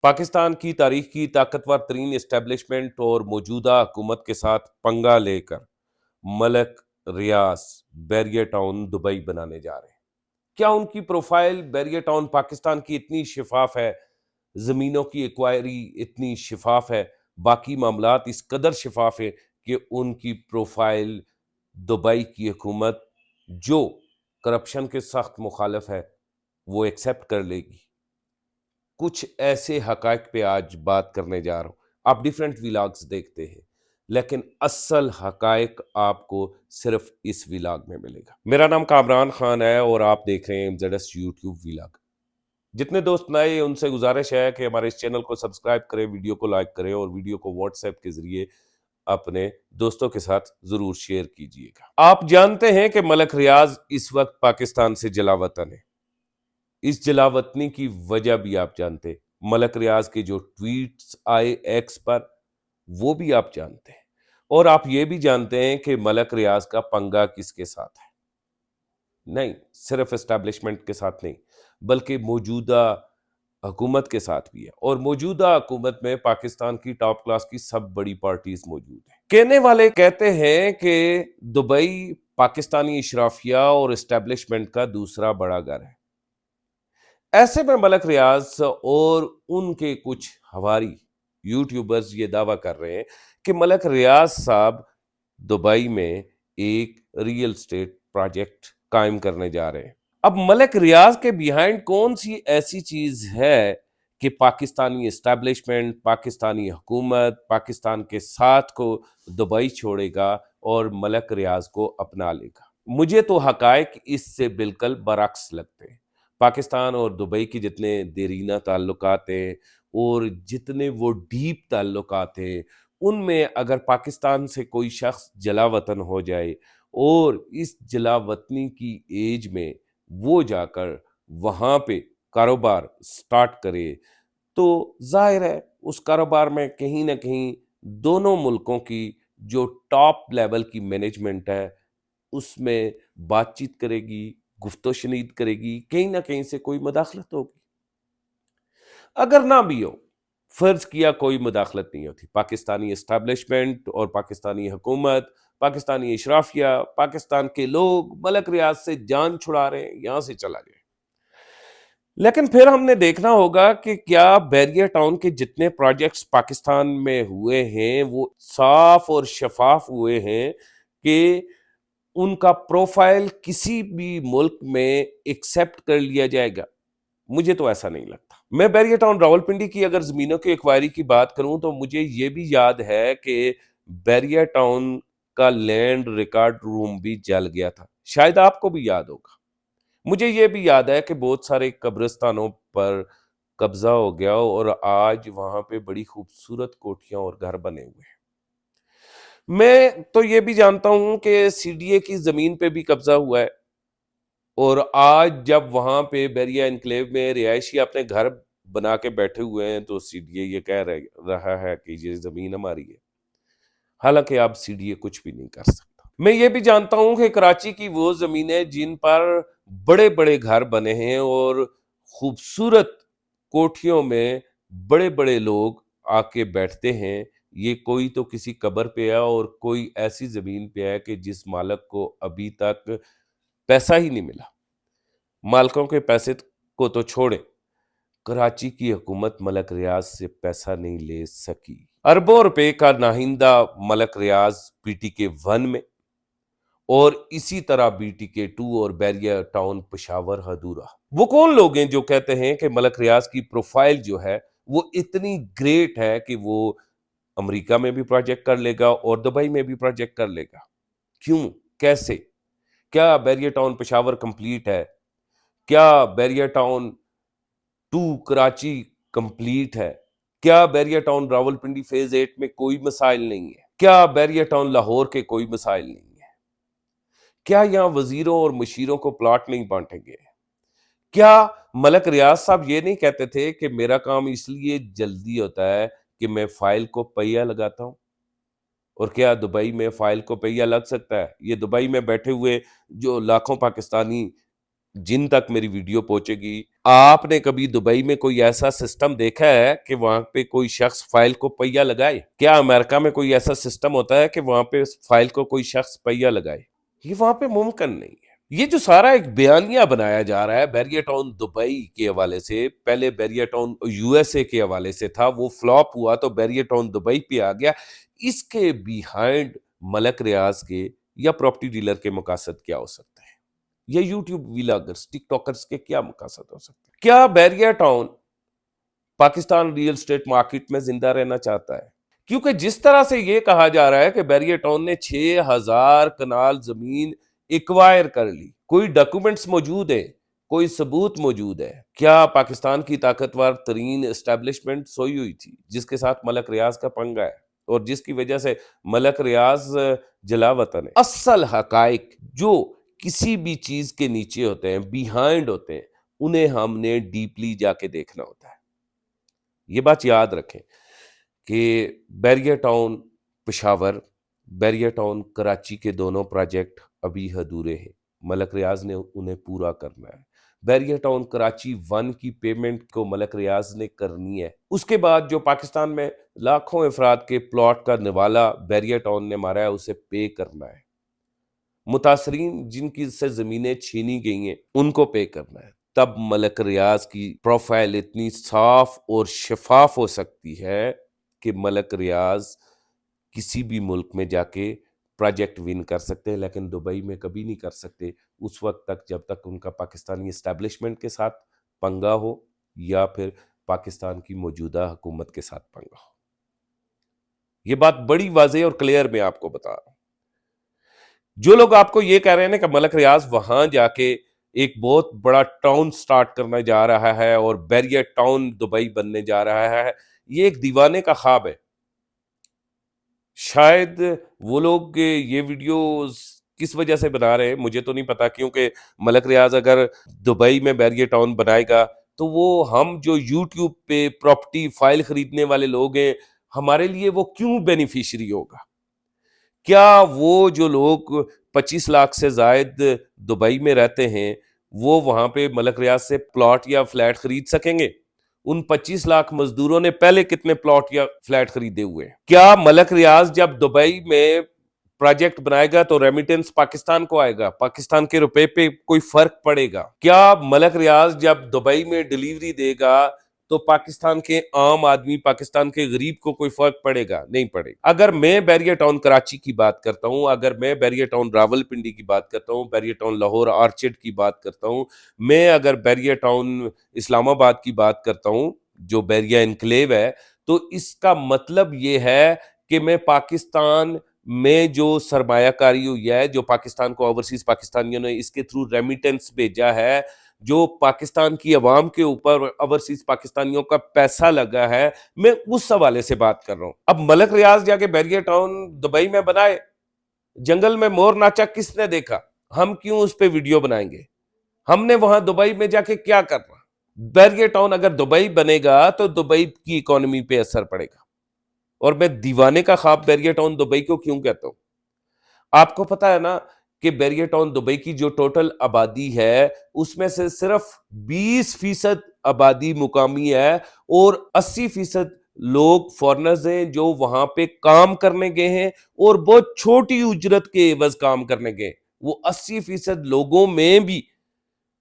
پاکستان کی تاریخ کی طاقتور ترین اسٹیبلشمنٹ اور موجودہ حکومت کے ساتھ پنگا لے کر ملک ریاض بیریئر ٹاؤن دبئی بنانے جا رہے ہیں۔ کیا ان کی پروفائل بیریئر ٹاؤن پاکستان کی اتنی شفاف ہے، زمینوں کی ایکوائری اتنی شفاف ہے، باقی معاملات اس قدر شفاف ہے کہ ان کی پروفائل دبئی کی حکومت جو کرپشن کے سخت مخالف ہے وہ ایکسیپٹ کر لے گی؟ کچھ ایسے حقائق پہ آج بات کرنے جا رہا ہوں۔ آپ ڈیفرنٹ ویلاگز دیکھتے ہیں لیکن اصل حقائق آپ کو صرف اس ویلاگ میں ملے گا۔ میرا نام کامران خان ہے اور آپ دیکھ رہے ہیں MZS یوٹیوب ویلاگ۔ جتنے دوست نئے ان سے گزارش ہے کہ ہمارے اس چینل کو سبسکرائب کریں، ویڈیو کو لائک کریں اور ویڈیو کو واٹس ایپ کے ذریعے اپنے دوستوں کے ساتھ ضرور شیئر کیجئے گا۔ آپ جانتے ہیں کہ ملک ریاض اس وقت پاکستان سے جلا وطن ہے۔ اس جلا وطنی کی وجہ بھی آپ جانتے ہیں، ملک ریاض کے جو ٹویٹس آئے ایکس پر وہ بھی آپ جانتے ہیں، اور آپ یہ بھی جانتے ہیں کہ ملک ریاض کا پنگا کس کے ساتھ ہے۔ نہیں صرف اسٹیبلشمنٹ کے ساتھ نہیں بلکہ موجودہ حکومت کے ساتھ بھی ہے، اور موجودہ حکومت میں پاکستان کی ٹاپ کلاس کی سب بڑی پارٹیز موجود ہیں۔ کہنے والے کہتے ہیں کہ دبئی پاکستانی اشرافیہ اور اسٹیبلشمنٹ کا دوسرا بڑا گھر ہے۔ ایسے میں ملک ریاض اور ان کے کچھ ہواری یوٹیوبرز یہ دعویٰ کر رہے ہیں کہ ملک ریاض صاحب دبئی میں ایک ریئل اسٹیٹ پروجیکٹ قائم کرنے جا رہے ہیں۔ اب ملک ریاض کے بیہائنڈ کون سی ایسی چیز ہے کہ پاکستانی اسٹیبلشمنٹ، پاکستانی حکومت پاکستان کے ساتھ کو دبئی چھوڑے گا اور ملک ریاض کو اپنا لے گا؟ مجھے تو حقائق اس سے بالکل برعکس لگتے ہیں۔ پاکستان اور دبئی کے جتنے دیرینہ تعلقات ہیں اور جتنے وہ ڈیپ تعلقات ہیں، ان میں اگر پاکستان سے کوئی شخص جلا وطن ہو جائے اور اس جلا وطنی کی ایج میں وہ جا کر وہاں پہ کاروبار سٹارٹ کرے تو ظاہر ہے اس کاروبار میں کہیں نہ کہیں دونوں ملکوں کی جو ٹاپ لیول کی مینجمنٹ ہے اس میں بات چیت کرے گی، گفت و شنید کرے گی، کہیں نہ کہیں سے کوئی مداخلت ہوگی۔ اگر نہ بھی ہو، فرض کیا کوئی مداخلت نہیں ہوتی، پاکستانی اسٹیبلشمنٹ اور پاکستانی حکومت، پاکستانی اشرافیہ، پاکستان کے لوگ ملک ریاض سے جان چھڑا رہے ہیں، یہاں سے چلا جائے۔ لیکن پھر ہم نے دیکھنا ہوگا کہ کیا بیریئر ٹاؤن کے جتنے پروجیکٹس پاکستان میں ہوئے ہیں وہ صاف اور شفاف ہوئے ہیں کہ ان کا پروفائل کسی بھی ملک میں ایکسیپٹ کر لیا جائے گا؟ مجھے تو ایسا نہیں لگتا۔ میں بیریئر ٹاؤن راولپنڈی کی اگر زمینوں کی ایکوائری کی بات کروں تو مجھے یہ بھی یاد ہے کہ بیریئر ٹاؤن کا لینڈ ریکارڈ روم بھی جل گیا تھا، شاید آپ کو بھی یاد ہوگا۔ مجھے یہ بھی یاد ہے کہ بہت سارے قبرستانوں پر قبضہ ہو گیا اور آج وہاں پہ بڑی خوبصورت کوٹھیاں اور گھر بنے ہوئے ہیں۔ میں تو یہ بھی جانتا ہوں کہ CDA کی زمین پہ بھی قبضہ ہوا ہے، اور آج جب وہاں پہ بیریا انکلیو میں رہائشی اپنے گھر بنا کے بیٹھے ہوئے ہیں تو CDA یہ کہہ رہا ہے کہ یہ زمین ہماری ہے، حالانکہ اب CDA کچھ بھی نہیں کر سکتا۔ میں یہ بھی جانتا ہوں کہ کراچی کی وہ زمینیں جن پر بڑے بڑے گھر بنے ہیں اور خوبصورت کوٹھیوں میں بڑے بڑے لوگ آ کے بیٹھتے ہیں، یہ کوئی تو کسی قبر پہ ہے اور کوئی ایسی زمین پہ ہے کہ جس مالک کو ابھی تک پیسہ ہی نہیں ملا۔ مالکوں کے پیسے کو تو چھوڑے، کراچی کی حکومت ملک ریاض سے پیسہ نہیں لے سکی۔ اربوں روپے کا ناہندہ ملک ریاض BTK 1 میں، اور اسی طرح BTK 2 اور بیریئر ٹاؤن پشاور ہدورہ۔ وہ کون لوگ ہیں جو کہتے ہیں کہ ملک ریاض کی پروفائل جو ہے وہ اتنی گریٹ ہے کہ وہ امریکہ میں بھی پروجیکٹ کر لے گا اور دبئی میں بھی پروجیکٹ کر لے گا؟ کیوں؟ کیسے؟ کیا بیریئر ٹاؤن پشاور کمپلیٹ ہے؟ کیا بیریئر ٹاؤن 2 کراچی کمپلیٹ ہے؟ کیا بیریئر ٹاؤن راولپنڈی فیز 8 میں کوئی مسائل نہیں ہے؟ کیا بیریئر ٹاؤن لاہور کے کوئی مسائل نہیں ہے؟ کیا یہاں وزیروں اور مشیروں کو پلاٹ نہیں بانٹے گئے؟ کیا ملک ریاض صاحب یہ نہیں کہتے تھے کہ میرا کام اس لیے جلدی ہوتا ہے کہ میں فائل کو پہیہ لگاتا ہوں؟ اور کیا دبئی میں فائل کو پہیہ لگ سکتا ہے؟ یہ دبئی میں بیٹھے ہوئے جو لاکھوں پاکستانی جن تک میری ویڈیو پہنچے گی، آپ نے کبھی دبئی میں کوئی ایسا سسٹم دیکھا ہے کہ وہاں پہ کوئی شخص فائل کو پہیہ لگائے؟ کیا امریکہ میں کوئی ایسا سسٹم ہوتا ہے کہ وہاں پہ فائل کو کوئی شخص پہیہ لگائے؟ یہ وہاں پہ ممکن نہیں ہے۔ یہ جو سارا ایک بیانیہ بنایا جا رہا ہے بیریئر ٹاؤن دبئی کے حوالے سے، پہلے barrier town U S A کے حوالے سے تھا، وہ فلاپ ہوا تو بیریئر ٹاؤن دبئی پہ آ گیا، اس کے بیہائنڈ ملک ریاض کے یا پراپرٹی ڈیلر کے مقاصد کیا ہو سکتے ہیں؟ یا یوٹیوب ویلاگرز، ٹک ٹاکرز کے کیا مقاصد ہو سکتے ہیں؟ کیا barrier town Pakistan real estate market میں زندہ رہنا چاہتا ہے؟ کیونکہ جس طرح سے یہ کہا جا رہا ہے کہ بیریئر ٹاؤن نے 6,000 کنال زمین ایکوائر کر لی، کوئی ڈاکومنٹس موجود ہیں، کوئی ثبوت موجود ہے؟ کیا پاکستان کی طاقتور ترین اسٹیبلشمنٹ سوئی ہوئی تھی جس کے ساتھ ملک ریاض کا پنگا ہے اور جس کی وجہ سے ملک ریاض جلا وطن ہے؟ اصل حقائق جو کسی بھی چیز کے نیچے ہوتے ہیں، بیہائنڈ ہوتے ہیں، انہیں ہم نے ڈیپلی جا کے دیکھنا ہوتا ہے۔ یہ بات یاد رکھیں کہ barrier town Peshawar, barrier town Karachi کے دونوں پروجیکٹ ابھی ادھورے ہیں، ملک ریاض نے انہیں پورا کرنا ہے۔ بیریئر ٹاؤن کراچی 1 کی پیمنٹ کو ملک ریاض نے کرنی ہے، اس کے بعد جو پاکستان میں لاکھوں افراد کے پلاٹ کا نوالا بیریئر ٹاؤن نے مارا ہے اسے پے کرنا ہے، متاثرین جن کی سے زمینیں چھینی گئی ہیں ان کو پے کرنا ہے۔ تب ملک ریاض کی پروفائل اتنی صاف اور شفاف ہو سکتی ہے کہ ملک ریاض کسی بھی ملک میں جا کے پروجیکٹ ون کر سکتے ہیں، لیکن دبئی میں کبھی نہیں کر سکتے اس وقت تک جب تک ان کا پاکستانی اسٹیبلشمنٹ کے ساتھ پنگا ہو یا پھر پاکستان کی موجودہ حکومت کے ساتھ پنگا ہو۔ یہ بات بڑی واضح اور کلیئر میں آپ کو بتا رہا ہوں۔ جو لوگ آپ کو یہ کہہ رہے ہیں کہ ملک ریاض وہاں جا کے ایک بہت بڑا ٹاؤن سٹارٹ کرنا جا رہا ہے اور بیریئر ٹاؤن دبئی بننے جا رہا ہے، یہ ایک دیوانے کا خواب ہے۔ شاید وہ لوگ یہ ویڈیوز کس وجہ سے بنا رہے ہیں مجھے تو نہیں پتا، کیونکہ ملک ریاض اگر دبئی میں بیریئر ٹاؤن بنائے گا تو وہ ہم جو یوٹیوب پہ پراپرٹی فائل خریدنے والے لوگ ہیں ہمارے لیے وہ کیوں بینیفیشری ہوگا؟ کیا وہ جو لوگ 25 لاکھ سے زائد دبئی میں رہتے ہیں وہ وہاں پہ ملک ریاض سے پلاٹ یا فلیٹ خرید سکیں گے؟ ان 25 لاکھ مزدوروں نے پہلے کتنے پلاٹ یا فلیٹ خریدے ہوئے ہیں؟ کیا ملک ریاض جب دبئی میں پروجیکٹ بنائے گا تو ریمیٹنس پاکستان کو آئے گا؟ پاکستان کے روپے پہ کوئی فرق پڑے گا؟ کیا ملک ریاض جب دبئی میں ڈیلیوری دے گا تو پاکستان کے عام آدمی، پاکستان کے غریب کو کوئی فرق پڑے گا؟ نہیں پڑے گا۔ اگر میں بیریئر ٹاؤن کراچی کی بات کرتا ہوں، اگر میں بیریئر ٹاؤن راول پنڈی کی بات کرتا ہوں، بیریئر ٹاؤن لاہور آرچڈ کی بات کرتا ہوں، میں اگر بیریئر ٹاؤن اسلام آباد کی بات کرتا ہوں جو بیریئر انکلیو ہے، تو اس کا مطلب یہ ہے کہ میں پاکستان میں جو سرمایہ کاری ہوئی ہے، جو پاکستان کو اوورسیز پاکستانیوں نے اس کے تھرو ریمیٹنس بھیجا ہے، جو پاکستان کی عوام کے اوپر اوورسیز پاکستانیوں کا پیسہ لگا ہے، میں اس حوالے سے بات کر رہا ہوں۔ اب ملک ریاض جا کے بیریئر ٹاؤن دبئی میں بنائے، جنگل میں مور ناچا کس نے دیکھا؟ ہم کیوں اس پہ ویڈیو بنائیں گے؟ ہم نے وہاں دبئی میں جا کے کیا کرنا؟ بیریئر ٹاؤن اگر دبئی بنے گا تو دبئی کی اکانومی پہ اثر پڑے گا، اور میں دیوانے کا خواب بیریئر ٹاؤن دبئی کو کیوں کہتا ہوں؟ آپ کو پتا ہے نا کہ بیریئر ٹاؤن دبئی کی جو ٹوٹل آبادی ہے اس میں سے صرف 20% آبادی مقامی ہے اور 80% لوگ فورنرز ہیں جو وہاں پہ کام کرنے گئے ہیں اور بہت چھوٹی اجرت کے عوض کام کرنے گئے۔ وہ 80% لوگوں میں بھی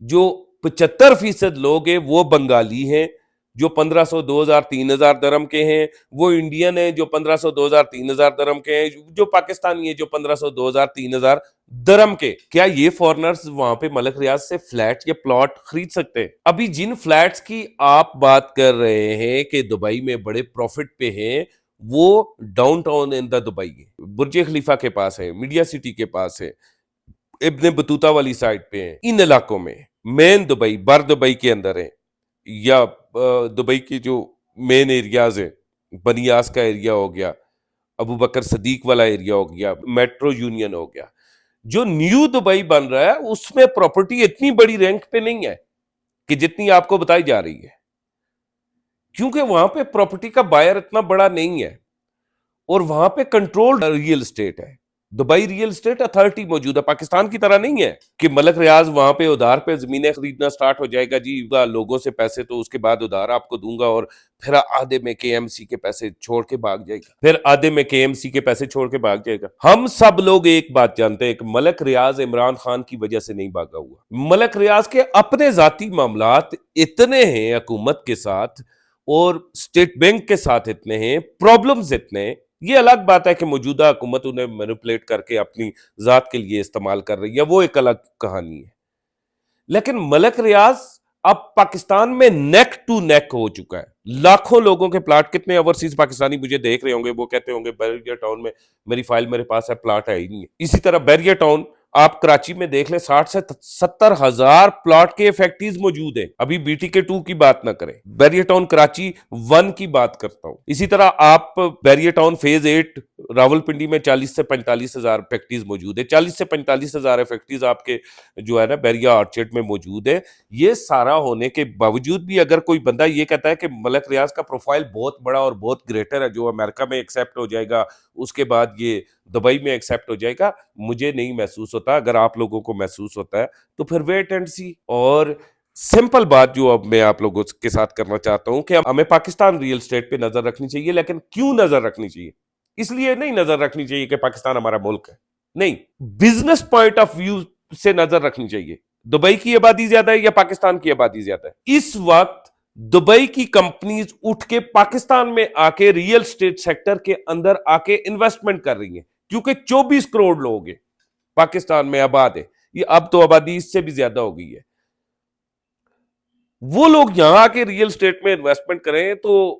جو 75% لوگ ہیں وہ بنگالی ہیں جو 1500 2000 3000 درہم کے ہیں، وہ انڈین ہیں جو 1500 2000 3000 درہم کے ہیں، جو پاکستانی ہیں جو 1500 2000 3000 درہم کے۔ کیا یہ فورنرز وہاں پہ ملک ریاض سے فلیٹ یا پلاٹ خرید سکتے ہیں؟ ابھی جن فلیٹس کی آپ بات کر رہے ہیں کہ دبئی میں بڑے پروفٹ پہ ہیں، وہ ڈاؤن ٹاؤن ان دا دبئی ہے، برج خلیفہ کے پاس ہے، میڈیا سٹی کے پاس ہے، ابن بطوطہ والی سائڈ پہ ہیں، ان علاقوں میں مین دبئی بر دبئی کے اندر ہیں، یا دبئی کی جو مین ایریاز ہیں، بنیاس کا ایریا ہو گیا، ابو بکر صدیق والا ایریا ہو گیا، میٹرو یونین ہو گیا۔ جو نیو دبئی بن رہا ہے اس میں پراپرٹی اتنی بڑی رینک پہ نہیں ہے کہ جتنی آپ کو بتائی جا رہی ہے، کیونکہ وہاں پہ پراپرٹی کا بائر اتنا بڑا نہیں ہے اور وہاں پہ کنٹرول ریل اسٹیٹ ہے۔ دبئی ریئل اسٹیٹ اتھارٹی موجود ہے، پاکستان کی طرح نہیں ہے کہ ملک ریاض وہاں پہ ادھار پہ زمینیں خریدنا سٹارٹ ہو جائے گا، جی لوگوں سے پیسے تو اس کے بعد ادھار آپ کو دوں گا، اور پھر آدھے میں کے ایم سی کے پیسے چھوڑ کے بھاگ جائے گا، پھر آدھے میں کے ایم سی کے پیسے چھوڑ کے بھاگ جائے گا۔ ہم سب لوگ ایک بات جانتے ہیں کہ ملک ریاض عمران خان کی وجہ سے نہیں بھاگا ہوا، ملک ریاض کے اپنے ذاتی معاملات اتنے ہیں حکومت کے ساتھ اور اسٹیٹ بینک کے ساتھ اتنے ہیں، پرابلمز اتنے ہیں۔ یہ الگ بات ہے کہ موجودہ حکومت انہیں مینوپولیٹ کر کے اپنی ذات کے لیے استعمال کر رہی ہے، وہ ایک الگ کہانی ہے، لیکن ملک ریاض اب پاکستان میں نیک ٹو نیک ہو چکا ہے۔ لاکھوں لوگوں کے پلاٹ، کتنے اوورسیز پاکستانی مجھے دیکھ رہے ہوں گے، وہ کہتے ہوں گے بیریئر ٹاؤن میں میری فائل میرے پاس ہے، پلاٹ ہے ہی نہیں ہے۔ اسی طرح بیریئر ٹاؤن آپ کراچی میں دیکھ لیں، 60 سے 70 ہزار پلاٹ کے فیکٹریز موجود ہیں، ابھی بی ٹی کے 2 کی بات نہ کریں، بیریئر ٹاؤن کراچی 1 کی بات کرتا ہوں۔ اسی طرح آپ barrier town phase 8 Rawal Pindi میں 40 سے 45 ہزار فیکٹریز موجود ہے، 40 سے 45 ہزار فیکٹریز آپ کے جو ہے نا بیریا آرچرڈ میں موجود ہے۔ یہ سارا ہونے کے باوجود بھی اگر کوئی بندہ یہ کہتا ہے کہ ملک ریاض کا پروفائل بہت بڑا اور بہت گریٹر ہے، جو امریکہ میں ایکسیپٹ ہو جائے گا، اس کے بعد یہ دبئی میں ایکسیپٹ ہو جائے گا، مجھے نہیں محسوس ہوتا۔ اگر آپ لوگوں کو محسوس ہوتا ہے تو پھر ویٹ اینڈ سی۔ اور سمپل بات جو اب میں آپ لوگوں کے ساتھ کرنا چاہتا ہوں کہ ہمیں پاکستان ریئل اسٹیٹ پہ نظر رکھنی چاہیے، لیکن کیوں نظر رکھنی چاہیے؟ اس لیے نہیں نظر رکھنی چاہیے کہ پاکستان ہمارا ملک ہے، نہیں، بزنس پوائنٹ آف ویو سے نظر رکھنی چاہیے۔ دبئی کی آبادی زیادہ ہے یا پاکستان کی آبادی زیادہ ہے؟ اس وقت دبئی کی کمپنیز اٹھ کے پاکستان میں آ کے ریئل اسٹیٹ سیکٹر کے اندر آ کے انویسٹمنٹ کر رہی ہیں، کیونکہ 24 کروڑ لوگ ہیں پاکستان میں آباد ہے، یہ اب تو آبادی اس سے بھی زیادہ ہو گئی ہے۔ وہ لوگ یہاں آ کے ریئل اسٹیٹ میں انویسٹمنٹ کریں تو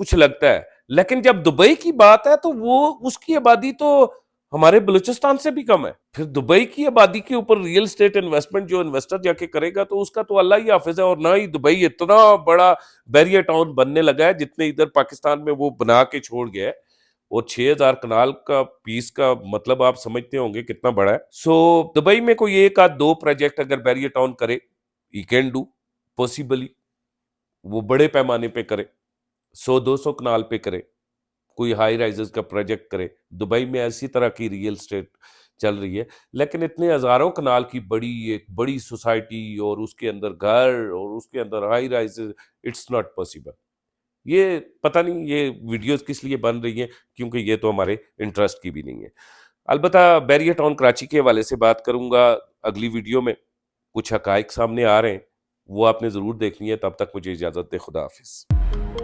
کچھ لگتا ہے، لیکن جب دبئی کی بات ہے تو وہ اس کی آبادی تو ہمارے بلوچستان سے بھی کم ہے۔ پھر دبئی کی آبادی کے اوپر ریئل اسٹیٹ انویسٹمنٹ جو انویسٹر جا کے کرے گا تو اس کا تو اللہ ہی حافظ ہے، اور نہ ہی دبئی اتنا بڑا بیریئر ٹاؤن بننے لگا ہے جتنے ادھر پاکستان میں وہ بنا کے چھوڑ گیا ہے، اور 6000 کنال کا پیس کا مطلب آپ سمجھتے ہوں گے کتنا بڑا ہے۔ سو دبئی میں کوئی ایک آدھ دو پروجیکٹ اگر بیریئر ٹاؤن کرے، ہی کین ڈو پاسبلی، وہ بڑے پیمانے پہ کرے، 100-200 کنال پہ کرے، کوئی ہائی رائزز کا پروجیکٹ کرے۔ دبئی میں ایسی طرح کی ریئل اسٹیٹ چل رہی ہے، لیکن اتنے ہزاروں کنال کی ایک بڑی سوسائٹی اور اس کے اندر گھر اور اس کے اندر high rises, it's not possible. یہ پتہ نہیں یہ ویڈیوز کس لیے بن رہی ہیں، کیونکہ یہ تو ہمارے انٹرسٹ کی بھی نہیں ہے۔ البتہ بیریئر ٹاؤن کراچی کے حوالے سے بات کروں گا اگلی ویڈیو میں، کچھ حقائق سامنے آ رہے ہیں، وہ آپ نے ضرور دیکھنی ہے۔ تب تک مجھے اجازت دے، خدا حافظ۔